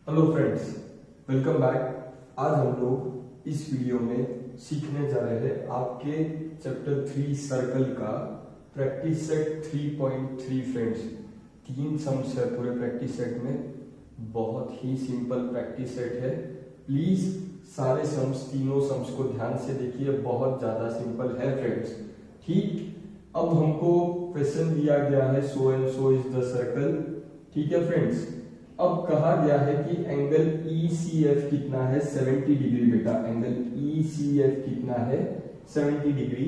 Hello friends, welcome back. आज हम लोग इस वीडियो में सीखने जा रहे हैं आपके चैप्टर 3 सर्कल का प्रैक्टिस सेट 3.3। फ्रेंड्स, 3 सम्स है पूरे प्रैक्टिस सेट में। बहुत ही सिंपल प्रैक्टिस सेट है। प्लीज सारे सम्स, तीनों सम्स को ध्यान से देखिए, बहुत ज्यादा सिंपल है फ्रेंड्स। ठीक, अब हमको क्वेश्चन दिया गया है so and so is the circle. ठीक है फ्रेंड्स, अब कहा गया है कि एंगल ECF कितना है, 70 डिग्री। बेटा एंगल ECF कितना है, 70 डिग्री।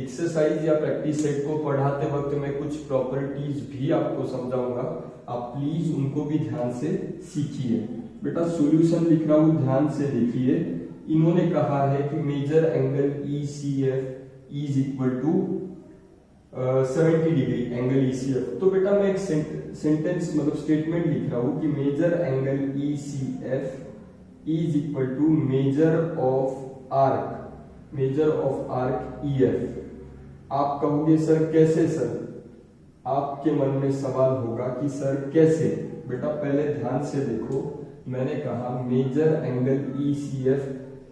एक्सरसाइज या प्रैक्टिस सेट को पढ़ाते वक्त मैं कुछ प्रॉपर्टीज भी आपको समझाऊंगा, आप प्लीज उनको भी ध्यान से सीखिए। बेटा सॉल्यूशन लिख रहा हूं, ध्यान से देखिए। इन्होंने कहा है कि measure angle ECF is equal to 70 degree angle ECF। तो बेटा मैं एक सेंटेंस मतलब स्टेटमेंट लिख रहा हूं कि measure angle ECF is equal to major of arc EF। आप कहोगे सर कैसे? सर आपके मन में सवाल होगा कि सर कैसे। बेटा पहले ध्यान से देखो, मैंने कहा measure angle ECF,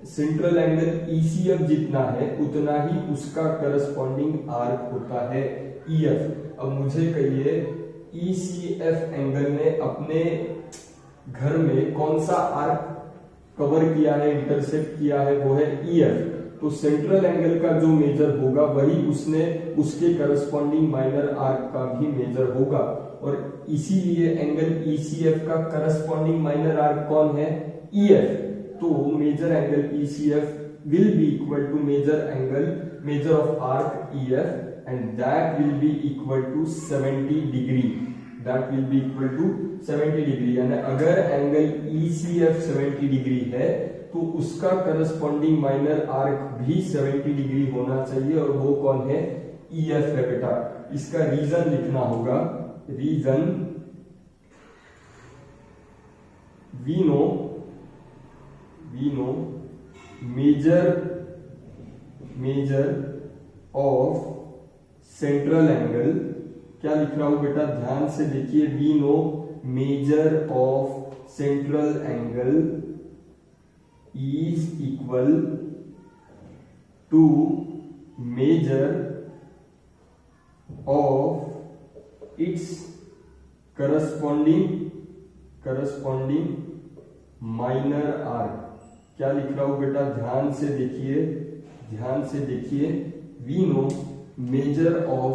central angle ECF जितना है उतना ही उसका करस्पॉन्डिंग आर्क होता है EF। अब मुझे कहिए ECF एंगल ने अपने घर में कौन सा आर्क कवर किया है, इंटरसेक्ट किया है, वो है EF। तो सेंट्रल एंगल का जो मेजर होगा वही उसने उसके करस्पॉन्डिंग माइनर आर्क का भी मेजर होगा, और इसीलिए एंगल ECF का करस्पॉन्डिंग माइनर आर्क कौन है, EF। तो measure angle ECF will be equal to measure of arc EF and that will be equal to 70 degree। that will be equal to 70 degree. यानी अगर angle ECF 70 degree है तो उसका corresponding minor arc भी 70 degree होना चाहिए, और वो कौन है, EF है। बेटा इसका रीजन लिखना होगा। Reason, we know measure of central angle. क्या लिख रहा हूं बेटा, ध्यान से देखिए। We know measure of central angle is equal to major of its corresponding minor arc. क्या लिख रहा हूं बेटा, ध्यान से देखिए। We know measure of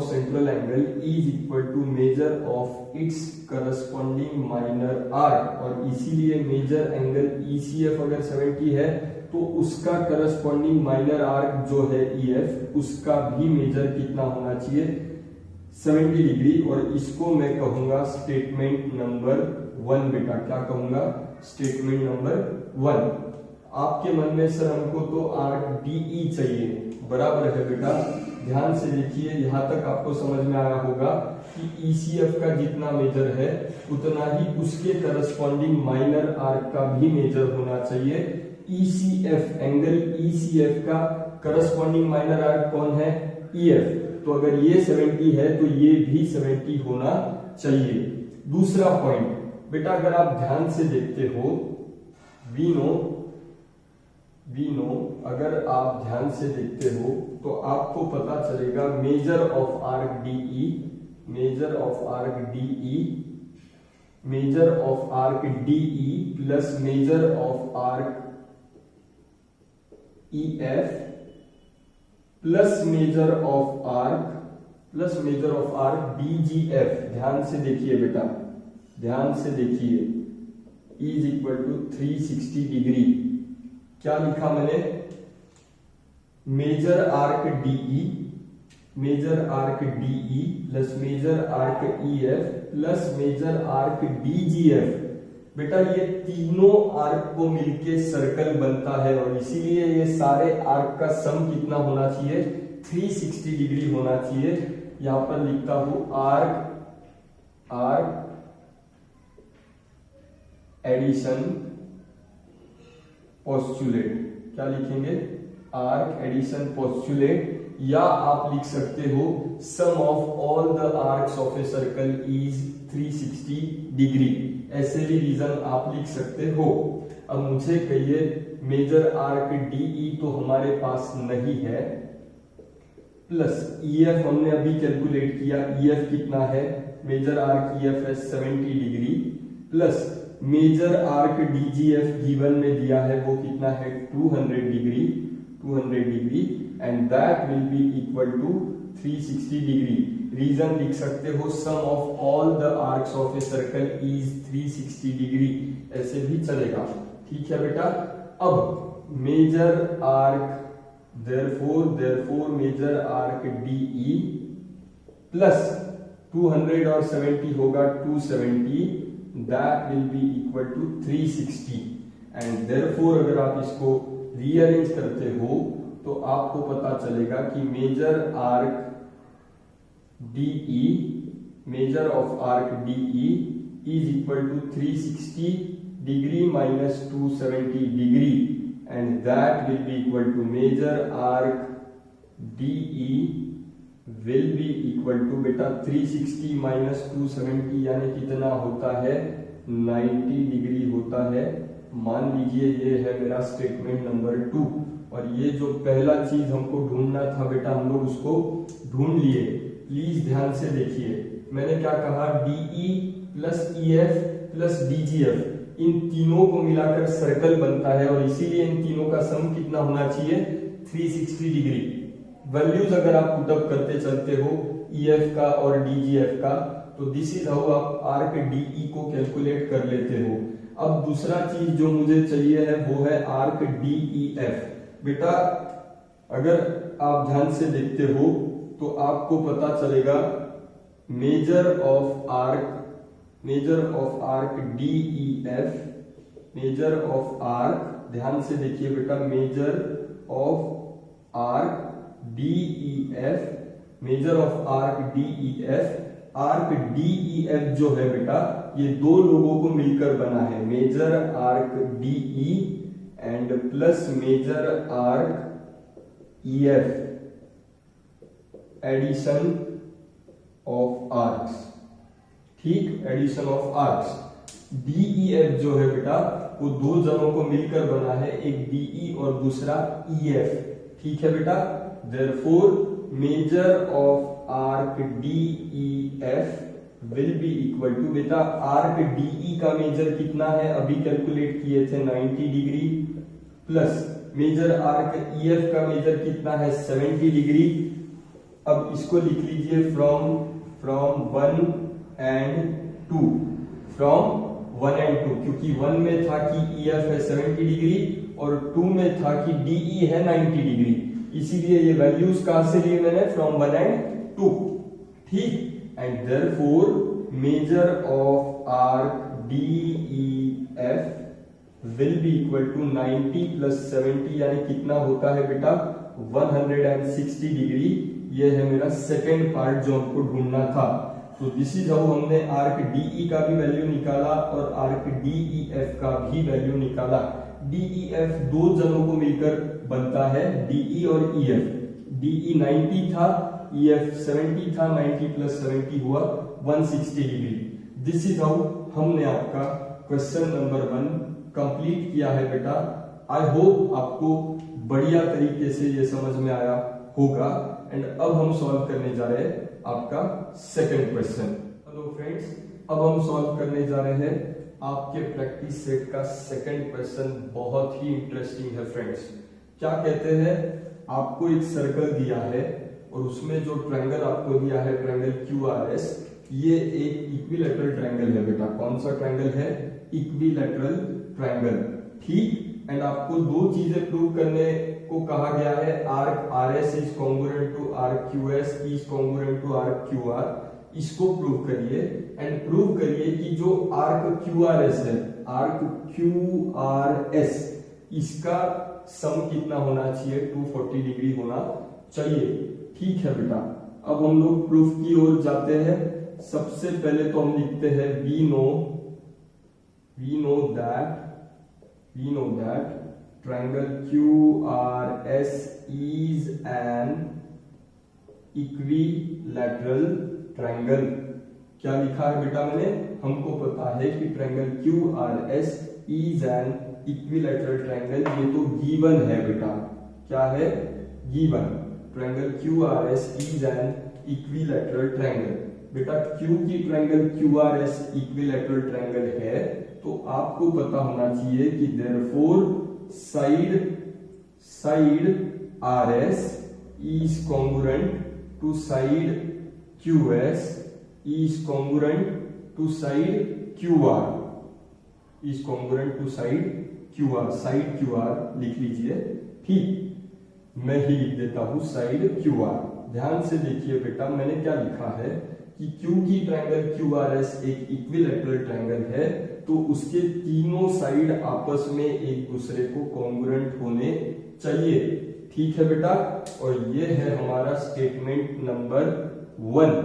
central angle is equal to major of its corresponding minor arc, और इसीलिए मेजर एंगल ECF अगर 70 है तो उसका करस्पॉन्डिंग माइनर आर्क जो है EF, उसका भी मेजर कितना होना चाहिए, 70 डिग्री। और इसको मैं कहूंगा स्टेटमेंट नंबर 1। बेटा क्या कहूंगा, स्टेटमेंट नंबर 1। आपके मन में सर हमको तो आर्क DE चाहिए, बराबर है बेटा। ध्यान से देखिए, यहां तक आपको समझ में आया होगा कि ECF का जितना मेजर है उतना ही उसके करस्पॉन्डिंग माइनर आर्क का भी मेजर होना चाहिए। एंगल ECF का करस्पॉन्डिंग माइनर आर्क कौन है, EF। तो अगर ये 70 है तो ये भी 70 होना चाहिए। दूसरा पॉइंट बेटा, अगर आप ध्यान से देखते हो, वी नो अगर आप ध्यान से देखते हो तो आपको पता चलेगा major of arc DE plus measure of arc EF plus measure of arc DGF। ध्यान से देखिए बेटा, इज इक्वल टू 360 डिग्री। क्या लिखा मैंने, measure arc DE plus major arc EF plus major arc DGF। बेटा ये तीनों आर्क को मिलके सर्कल बनता है, और इसीलिए ये सारे आर्क का सम कितना होना चाहिए, 360 डिग्री होना चाहिए। यहां पर लिखता हूं आर्क एडिशन पोस्टुलेट। क्या लिखेंगे, आर्क एडिशन पोस्टुलेट, या आप लिख सकते हो sum of all the arcs of a circle is 360 degree, ऐसे भी रीजन आप लिख सकते हो। अब मुझे कहिए मेजर आर्क डीई तो हमारे पास नहीं है, प्लस ईएफ हमने अभी कैलकुलेट किया, ईएफ कितना है, मेजर आर्क ईएफ है 70 degree, plus major arc DGF given में दिया है वो कितना है 200 degree, 200 degree, and that will be equal to 360 degree. Reason लिख सकते हो sum of all the arcs of a circle is 360 degree, ऐसे भी चलेगा। ठीक है बेटा। अब major arc therefore major arc DE plus 200 और 70 होगा 270, that will be equal to 360, and therefore अगर आप इसको रीअरेंज करते हो तो आपको पता चलेगा कि measure arc DE, measure of arc DE is equal to 360 degree minus 270 degree, and that will be equal to major arc DE will be equal to बेटा 360 माइनस 270 यानी कितना होता है 90 डिग्री होता है। मान लीजिए ये है मेरा स्टेटमेंट नंबर 2, और ये जो पहला चीज हमको ढूंढना था बेटा हम लोग उसको ढूंढ लिए। प्लीज ध्यान से देखिए, मैंने क्या कहा, DE plus EF plus DGF, इन तीनों को मिलाकर सर्कल बनता है, और इसीलिए इन तीनों का सम कितना होना चाहिए 360 डिग्री। वैल्यूज अगर आप पुटअप करते चलते हो EF का और DGF का, तो दिस इज हाउ आप आर्क DE को कैलकुलेट कर लेते हो। अब दूसरा चीज जो मुझे चाहिए है वो है आर्क DEF। बेटा अगर आप ध्यान से देखते हो तो आपको पता चलेगा major of arc DEF, major of arc, ध्यान से देखिए बेटा, major of arc DEF, major of arc DEF, arc DEF जो है बेटा ये दो लोगों को मिलकर बना है, major arc DE and plus major arc EF, addition of arcs. ठीक, एडिशन ऑफ आर्क्स। DEF जो है बेटा वो दो जनों को मिलकर बना है, एक DE और दूसरा EF। ठीक है बेटा। Therefore measure of arc DEF will be equal to, बेटा आर्क DE का मेजर कितना है अभी कैलकुलेट किए थे 90 degree, plus major arc EF का मेजर कितना है 70 डिग्री। अब इसको लिख लीजिए फ्रॉम 1 and 2, फ्रॉम 1 and 2, क्योंकि 1 में था कि EF है 70 डिग्री और 2 में था कि DE है 90 डिग्री, इसीलिए ये वैल्यूज कहां से लिए मैंने, फ्रॉम 1 and 2। ठीक, and therefore major of arc DEF will be equal to 90 plus 70 यानी कितना होता है बेटा 160 डिग्री। ये है मेरा सेकेंड पार्ट जो हमको ढूंढना था। तो दिस इज हाउ हमने आर्क DE का भी वैल्यू निकाला और आर्क DEF का भी वैल्यू निकाला। DEF दो जनों को मिलकर बनता है, DE और EF। DE 90 था, EF 70 था, 90 प्लस 70 हुआ 160 डिग्री। दिस इज हाउ हमने आपका क्वेश्चन नंबर 1 कंप्लीट किया है बेटा। आई होप आपको बढ़िया तरीके से ये समझ में आया होगा। एंड अब हम सॉल्व करने जा रहे हैं आपका सेकंड क्वेश्चन। हेलो फ्रेंड्स, अब हम सॉल्व करने जा रहे हैं आपके प्रैक्टिस सेट का सेकंड क्वेश्चन। बहुत ही इंटरेस्टिंग है फ्रेंड्स। क्या कहते हैं, आपको एक सर्कल दिया है और उसमें जो ट्रायंगल आपको दिया है ट्रायंगल QRS, ये एक इक्विलैटरल ट्रायंगल है बेटा। कौन सा ट्रायंगल है, इक्विलैटरल ट्रायंगल। ठीक, एंड आपको दो चीजें प्रूव करने को कहा गया है, arc RS is congruent to arc QS is congruent to arc QR। इसको प्रूव करिए एंड प्रूव करिए कि जो आर्क QRS है, आर्क QRS, इसका सम कितना होना चाहिए, 240 डिग्री होना चाहिए। ठीक है बेटा, अब हम लोग प्रूफ की ओर जाते हैं। सबसे पहले तो हम लिखते हैं we know that triangle QRS is an equilateral triangle. क्या लिखा है बेटा मैंने? हमको पता है कि triangle Q R S is an equilateral triangle. ये तो गिवन है बेटा। क्या है? Given. Triangle Q R S is an equilateral triangle. बेटा क्योंकि triangle Q R S equilateral triangle है तो आपको पता होना चाहिए कि therefore side R S is congruent to side Q S is congruent to side QR, is congruent to side QR, side QR लिख लीजिए। ठीक, मैं ही लिख देता हूं साइड QR। ध्यान से देखिए बेटा मैंने क्या लिखा है कि क्योंकि ट्रायंगल QRS एक इक्विलैटरल ट्रायंगल है तो उसके तीनों साइड आपस में एक दूसरे को कॉन्ग्रुएंट होने चाहिए। ठीक है बेटा, और ये है हमारा स्टेटमेंट नंबर 1।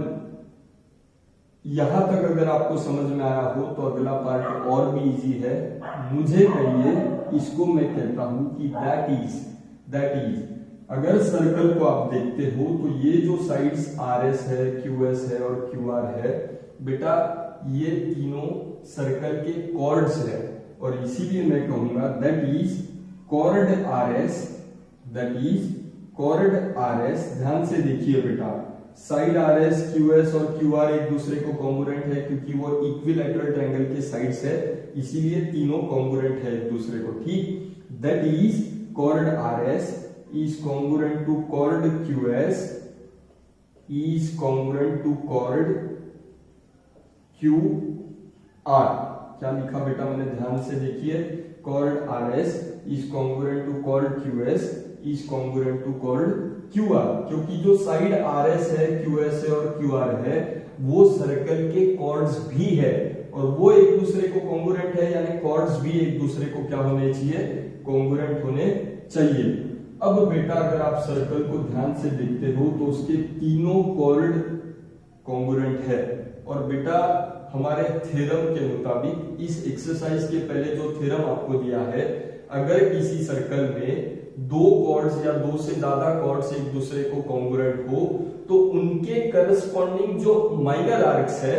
यहां तक अगर आपको समझ में आया हो तो अगला पार्ट और भी इजी है। मुझे कहिए, इसको मैं कहता हूं कि दैट इज अगर सर्कल को आप देखते हो तो ये जो साइड्स आर एस है, क्यू एस है और क्यू आर है बेटा, ये तीनों सर्कल के कॉर्ड्स है और इसीलिए मैं कहूंगा that is chord R S, that is chord R S. ध्यान से देखिए बेटा, side R S, Q S और क्यू आर एक दूसरे को कॉन्ग्रुएंट है क्योंकि वो इक्विलैटरल ट्रायंगल के साइड्स है, इसीलिए तीनों कॉन्ग्रुएंट है एक दूसरे को। ठीक, that is chord R S is congruent to chord Q S is congruent to chord Q R. क्या लिखा बेटा मैंने? ध्यान से देखिए, chord R S is congruent to chord Q S is congruent to chord Q R, क्योंकि जो side R S है, क्यू एस है और क्यू आर है वो सर्कल के कॉर्ड्स भी है और वो एक दूसरे को कॉन्ग्रुएंट है, यानी कॉर्ड्स भी एक दूसरे को क्या होने चाहिए? कॉन्ग्रुएंट होने चाहिए। अब बेटा अगर आप सर्कल को ध्यान से देखते हो तो उसके तीनों कॉर्ड कॉन्ग्रुएंट है और बेटा हमारे थ्योरम के मुताबिक इस एक्सरसाइज के पहले जो थ्योरम आपको दिया है, अगर किसी सर्कल में दो कॉर्ड्स या दो से ज्यादा कॉर्ड्स एक दूसरे को कॉन्ग्रुएंट हो तो उनके करस्पॉन्डिंग जो माइनर आर्क्स है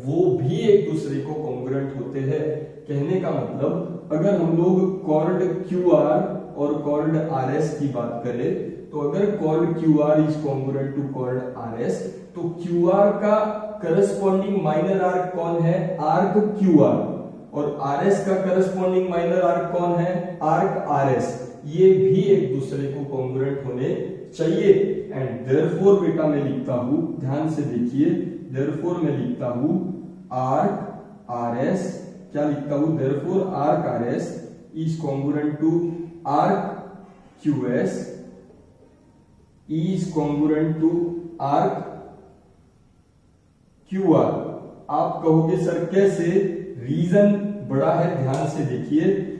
वो भी एक दूसरे को कॉन्ग्रुएंट होते हैं। कहने का मतलब अगर हम लोग कॉर्ड क्यू आर और कॉर्ड आर एस की बात करें तो अगर chord Q R is congruent to chord R S तो क्यू आर का करस्पॉन्डिंग माइनर आर्क कौन है? Arc Q R. और आर एस का करस्पॉन्डिंग माइनर आर्क कौन है? Arc R S. ये भी एक दूसरे को कॉन्ग्रुएंट होने चाहिए एंड देयरफॉर बेटा मैं लिखता हूं, ध्यान से देखिए, देयरफॉर मैं लिखता हूं आर्क आर एस। क्या लिखता हूं? Therefore arc R S is congruent to arc Q S is congruent to arc Q R. आप कहोगे सर कैसे? रीजन बड़ा है, ध्यान से देखिए।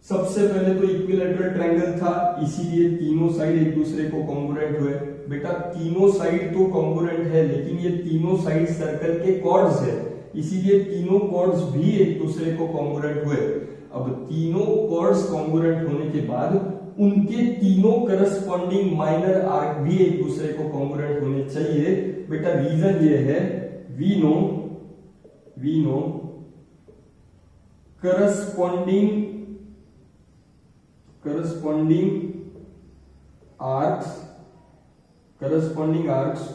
सबसे पहले तो इक्विलैटरल ट्रायंगल था, इसीलिए तीनों साइड एक दूसरे को कॉन्ग्रुएंट हुए। बेटा तीनों साइड तो कॉन्ग्रुएंट है लेकिन ये तीनों साइड सर्कल के कॉर्ड्स है, इसीलिए तीनों कॉर्ड्स भी एक दूसरे को कॉन्ग्रुएंट हुए। अब तीनों कॉर्ड्स कॉन्ग्रुएंट होने के बाद उनके तीनों करस्पॉन्डिंग माइनर आर्क भी एक दूसरे को कॉन्ग्रुएंट होने चाहिए। बेटा रीजन ये है, we know corresponding arcs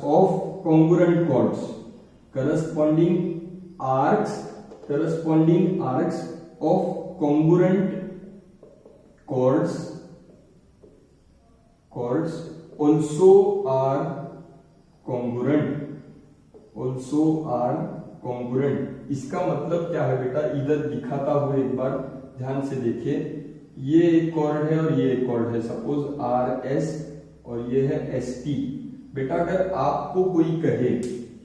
of congruent chords, corresponding arcs of congruent chords also are congruent। इसका मतलब क्या है बेटा? इधर दिखाता हुआ एक बार ध्यान से देखिए, ये एक कॉर्ड है और ये एक कॉर्ड है, सपोज आर एस और ये है एस टी। बेटा अगर आपको कोई कहे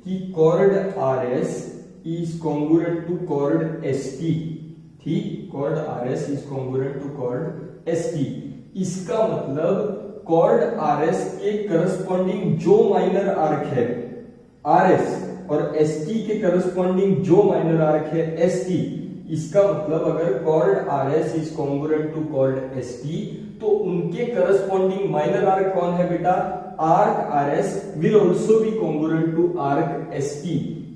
कि chord R S is congruent to chord S T, ठीक, chord R S is congruent to chord S T, इसका मतलब कॉर्ड आर एस के करस्पॉन्डिंग जो माइनर आर्क है आर एस और एस टी के करस्पॉन्डिंग जो माइनर आर्क है एस टी, इसका मतलब अगर chord R S is congruent to chord S T तो उनके करस्पॉन्डिंग माइनर आर्क कौन है बेटा? arc RS will also be congruent to arc ST.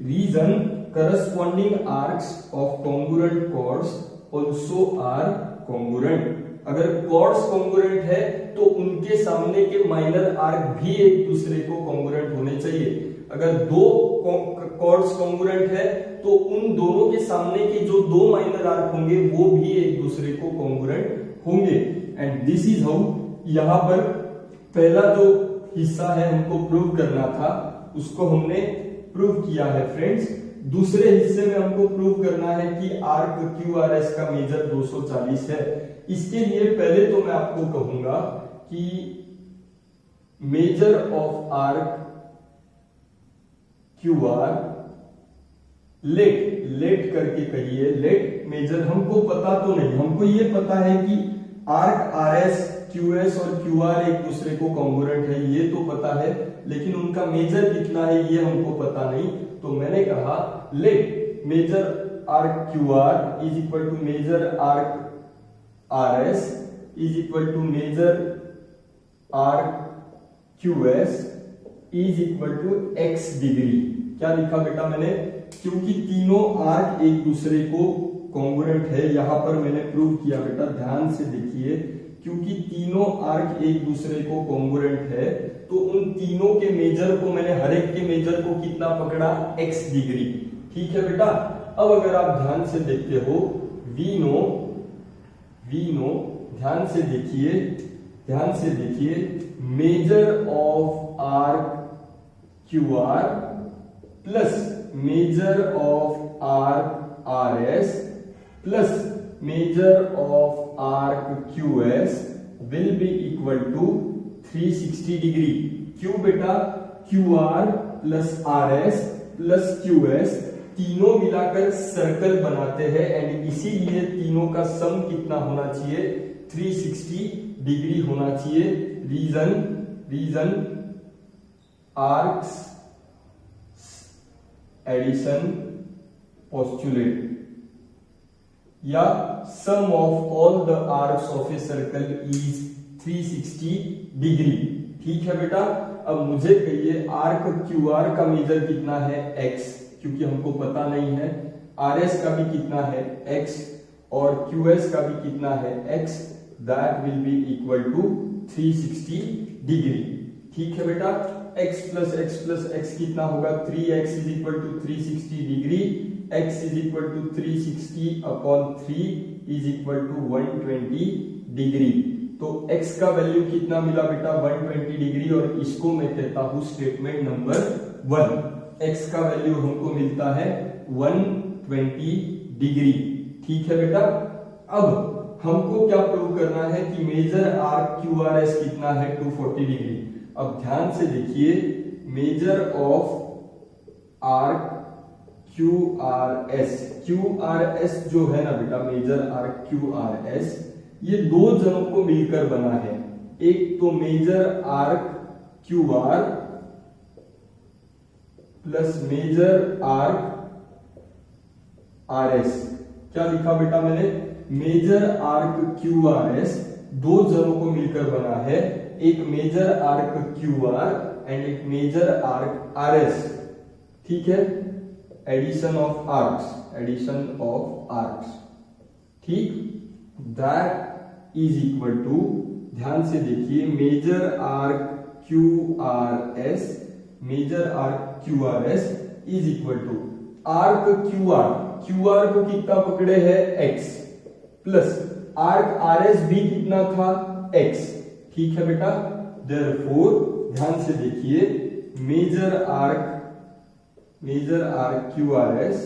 Reason, corresponding arcs of congruent chords also are congruent. अगर chords congruent है तो उनके सामने के माइनर आर्क भी एक दूसरे को congruent होने चाहिए. अगर दो chords congruent है तो उन दोनों के सामने के जो दो माइनर आर्क होंगे वो भी एक दूसरे को congruent होंगे. एंड दिस इज हाउ, यहाँ पर पहला जो हिस्सा है हमको प्रूव करना था उसको हमने प्रूव किया है फ्रेंड्स. दूसरे हिस्से में हमको प्रूव करना है कि आर्क QRS का मेजर 240 है. इसके लिए पहले तो मैं आपको कहूंगा कि measure of arc QR, let करके कहिए. लेट मेजर हमको पता तो नहीं, हमको ये पता है कि आर्क RS, QS और QR एक दूसरे को कॉन्ग्रुएंट है, ये तो पता है, लेकिन उनका मेजर कितना है ये हमको पता नहीं. तो मैंने कहा let measure arc QR is equal to major arc RS is equal to major arc QS is equal to x degree. क्या लिखा बेटा मैंने? क्योंकि तीनों आर्क एक दूसरे को कॉन्ग्रुएंट है, यहां पर मैंने प्रूव किया बेटा, ध्यान से देखिए. क्योंकि तीनों आर्क एक दूसरे को कॉन्ग्रुएंट है तो उन तीनों के मेजर को मैंने, हर एक के मेजर को कितना पकड़ा? x degree. ठीक है बेटा. अब अगर आप ध्यान से देखते हो, वी नो, ध्यान से देखिए, measure of arc QR plus measure of arc RS plus measure of arc QS will be equal to 360 degree. क्यों बेटा? QR plus RS plus QS तीनों मिलाकर सर्कल बनाते हैं एंड इसीलिए तीनों का सम कितना होना चाहिए? 360 डिग्री होना चाहिए. रीजन आर्क्स एडिशन पोस्टुलेट या sum of all the arcs of a circle is 360 degree. ठीक है बेटा. अब मुझे कहिए आर्क QR का मेजर कितना है? x, क्योंकि हमको पता नहीं है. RS का भी कितना है? x और QS का भी कितना है? x. That will be equal to 360 degree. ठीक है बेटा. x प्लस x कितना होगा? 3x is equal to 360 degree. x is equal to 360 upon 3 is equal to 120 degree. तो x का वैल्यू कितना मिला बेटा? 120 डिग्री. और इसको मैं कहता हूं स्टेटमेंट नंबर 1. x का वैल्यू हमको मिलता है 120 डिग्री. ठीक है बेटा. अब हमको क्या प्रूव करना है कि मेजर आर्क QRS कितना है? 240 डिग्री. अब ध्यान से देखिए, मेजर ऑफ आर्क QRS जो है ना बेटा, मेजर आर्क QRS, ये दो जनों को मिलकर बना है. एक तो measure arc QR plus major arc RS. क्या लिखा बेटा मैंने? मेजर आर्क QRS दो जनों को मिलकर बना है, एक मेजर आर्क QR एंड एक मेजर आर्क RS. ठीक है. Addition of arcs. ठीक. दैट इज इक्वल टू, ध्यान से देखिए, measure arc QRS is equal to arc QR को कितना पकड़े है? x प्लस आर्क RS भी कितना था? x. ठीक है बेटा. देयरफॉर ध्यान से देखिए, measure arc QRS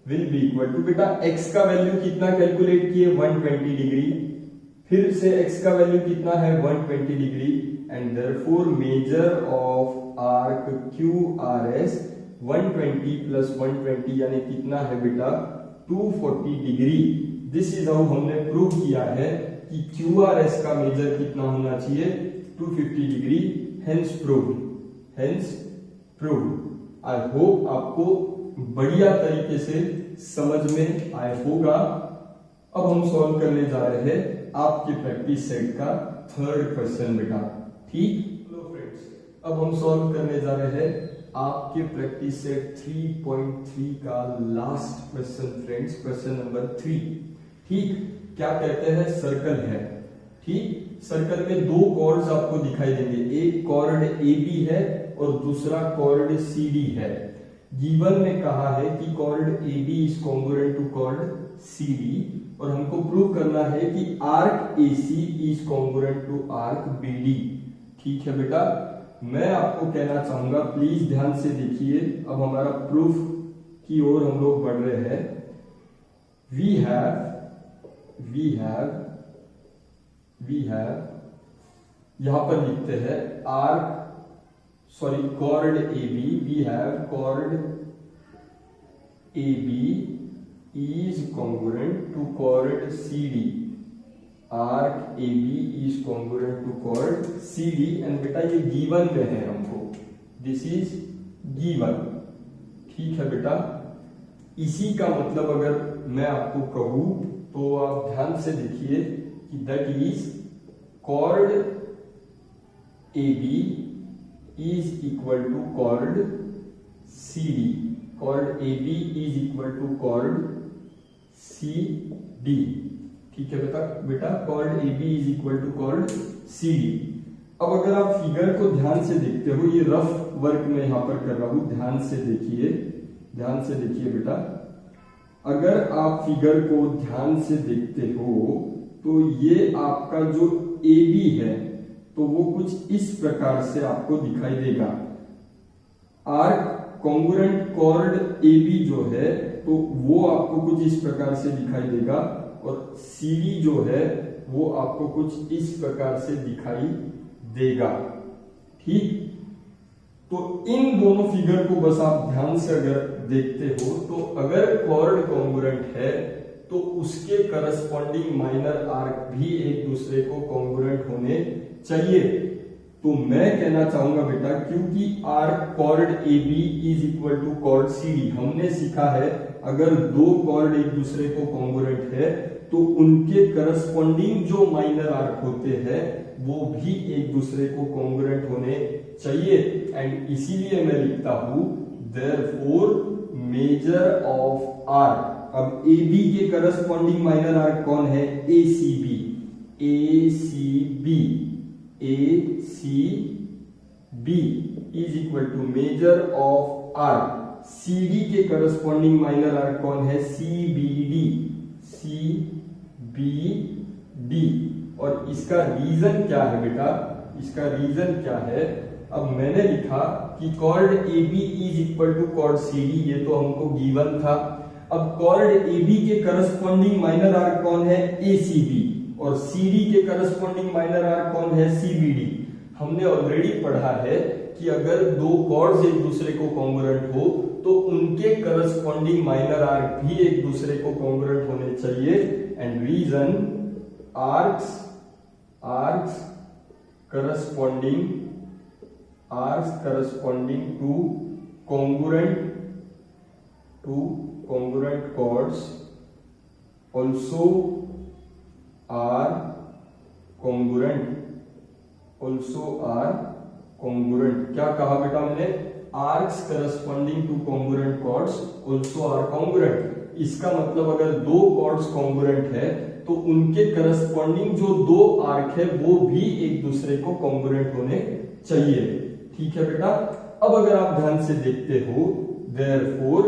will be equal to, बेटा x का वैल्यू कितना कैलकुलेट किए? 120 डिग्री. फिर से x का वैल्यू कितना है? 120 degree. And therefore major of arc QRS 120 plus 120 यानी कितना है बेटा? 240 डिग्री. दिस इज हाउ हमने प्रूव किया है कि QRS का मेजर कितना होना चाहिए? 250 degree. Hence proved. I hope आपको बढ़िया तरीके से समझ में आया होगा. अब हम सॉल्व करने जा रहे हैं आपके प्रैक्टिस सेट का थर्ड क्वेश्चन बेटा. ठीक. हेलो फ्रेंड्स, अब हम सॉल्व करने जा रहे हैं आपके प्रैक्टिस सेट 3.3 का last question friends, question number 3। ठीक, क्या कहते हैं, सर्कल है। ठीक, सर्कल में दो कॉर्ड्स आपको दिखाई देंगे, एक कॉर्ड AB है और दूसरा कॉर्ड CD है। गिवन में कहा है कि chord AB is congruent to chord CD और हमको प्रूव करना है कि arc AC is congruent to arc BD। ठीक है बेटा, मैं आपको कहना चाहूंगा, प्लीज ध्यान से देखिए। अब हमारा प्रूफ की ओर हम लोग बढ़ रहे हैं। वी हैव यहां पर लिखते हैं chord AB, we have chord AB is congruent to chord CD. Arc AB is congruent to chord CD and बेटा ये गिवन में है हमको, दिस इज गिवन। ठीक है बेटा, इसी का मतलब अगर मैं आपको कहूं तो आप ध्यान से देखिए कि that is chord AB is equal to chord CD. Chord AB is equal to chord CD। ठीक है बेटा chord AB is equal to chord CD। अब अगर आप फिगर को ध्यान से देखते हो, ये रफ वर्क में यहां पर कर रहा हूं, ध्यान से देखिए बेटा। अगर आप फिगर को ध्यान से देखते हो तो ये आपका जो AB है तो वो कुछ इस प्रकार से आपको दिखाई देगा। आर्क कॉन्ग्रुएंट कॉर्ड AB जो है तो वो आपको कुछ इस प्रकार से दिखाई देगा और CD जो है वो आपको कुछ इस प्रकार से दिखाई देगा। ठीक, तो इन दोनों फिगर को बस आप ध्यान से अगर देखते हो तो अगर कॉर्ड कॉन्ग्रुएंट है तो उसके करस्पॉन्डिंग माइनर आर्क भी एक दूसरे को कॉन्ग्रुएंट होने चाहिए। तो मैं कहना चाहूंगा बेटा, क्योंकि arc chord AB is equal to chord CD, हमने सीखा है अगर दो कॉर्ड एक दूसरे को कॉन्ग्रुएंट है तो उनके करस्पॉन्डिंग जो माइनर आर्क होते हैं वो भी एक दूसरे को कॉन्ग्रुएंट होने चाहिए। एंड इसीलिए मैं लिखता हूं देयरफॉर मेजर ऑफ आर्क। अब AB के करस्पॉन्डिंग माइनर आर्क कौन है, ACB is equal to major of arc. CD के करस्पॉन्डिंग माइनर आर्क कौन है, CBD। और इसका रीजन क्या है बेटा, इसका रीजन क्या है, अब मैंने लिखा कि chord AB is equal to chord CD, ये तो हमको गिवन था। अब कॉर्ड AB के करस्पॉन्डिंग माइनर आर्क कौन है, ACB और CD के करस्पॉन्डिंग माइनर आर्क कौन है, CBD। हमने ऑलरेडी पढ़ा है कि अगर दो कॉर्ड्स एक दूसरे को कॉन्ग्रुएंट हो तो उनके करस्पॉन्डिंग माइनर आर्क भी एक दूसरे को कॉन्ग्रुएंट होने चाहिए। And reason arcs corresponding to congruent chords also are congruent। क्या कहा बेटा मैंने, arcs corresponding to congruent chords also are congruent. इसका मतलब अगर दो कॉर्ड्स कॉन्ग्रुएंट है तो उनके करस्पॉन्डिंग जो दो आर्क है वो भी एक दूसरे को कॉन्ग्रुएंट होने चाहिए। ठीक है बेटा, अब अगर आप ध्यान से देखते हो देयरफॉर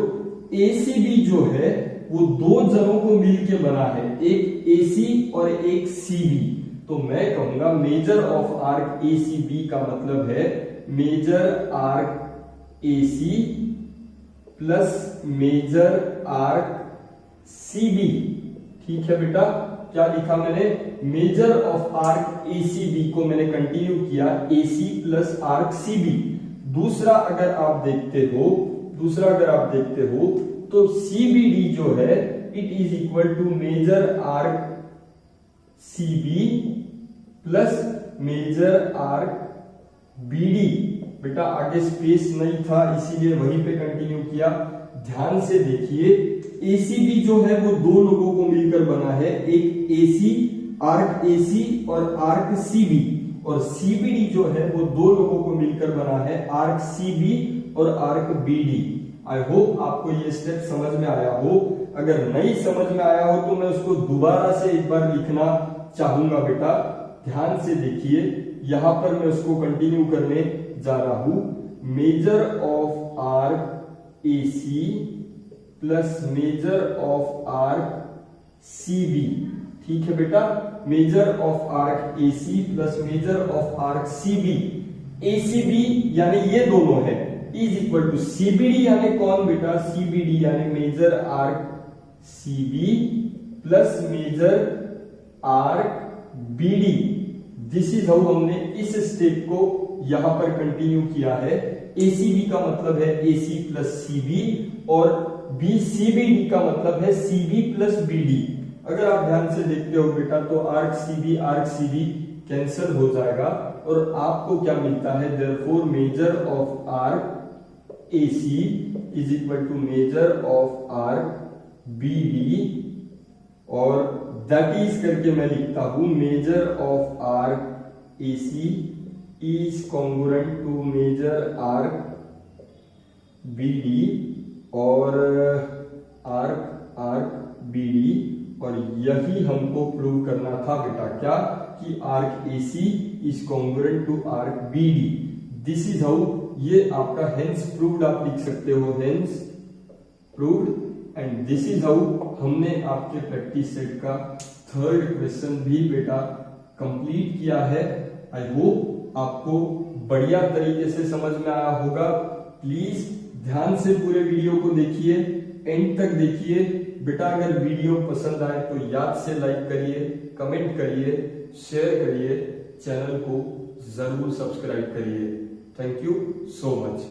ACB जो है वो दो जनों को मिलके बना है, एक AC और एक CB। तो मैं कहूंगा मेजर ऑफ आर्क ACB का मतलब है major arc AC plus major arc CB। ठीक है बेटा, क्या लिखा मैंने, मेजर ऑफ आर्क ACB को मैंने कंटिन्यू किया AC प्लस आर्क CB। दूसरा अगर आप देखते हो तो CBD जो है it is equal to major arc CB plus major arc BD। बेटा आगे स्पेस नहीं था इसीलिए वहीं पे कंटिन्यू किया। ध्यान से देखिए, ACB जो है वो दो लोगों को मिलकर बना है, एक AC आर्क AC और आर्क CB, और सीबीडी जो है वो दो लोगों को मिलकर बना है आर्क सीबी और आर्क बीडी। आई होप आपको ये स्टेप समझ में आया हो। अगर नहीं समझ में आया हो तो मैं उसको दोबारा से एक बार लिखना चाहूंगा बेटा, ध्यान से देखिए। यहां पर मैं उसको कंटिन्यू करने जा रहा हूं। Major of arc AC plus measure of arc CB, ठीक है बेटा। Major of arc AC plus measure of arc CB, ACB यानी ये दोनों है, इज इक्वल टू सीबीडी यानी कौन बेटा, सीबीडी यानी major arc CB plus major arc BD. This is how हमने इस स्टेप को यहां पर कंटिन्यू किया है। एसीबी का मतलब है एसी प्लस सीबी और बीसीबीडी का मतलब है सीबी प्लस बीडी। अगर आप ध्यान से देखते हो बेटा तो आर्क सीबी कैंसिल हो जाएगा और आपको क्या मिलता है, therefore major of arc AC is equal to major of arc BD और दैट इज करके मैं लिखता हूं major of arc AC is congruent to major arc BD और आर्क बीडी। और यही हमको प्रूव करना था बेटा, क्या कि arc AC is congruent to arc BD. This is how, ये आपका हेंस प्रूव्ड आप लिख सकते हो, hence proved. And this is how हमने आपके प्रैक्टिस सेट का थर्ड क्वेश्चन भी बेटा कंप्लीट किया है। आई होप आपको बढ़िया तरीके से समझ में आया होगा। प्लीज ध्यान से पूरे वीडियो को देखिए, एंड तक देखिए बेटा। अगर वीडियो पसंद आए तो याद से लाइक करिए, कमेंट करिए, शेयर करिए, चैनल को जरूर सब्सक्राइब करिए। Thank you so much.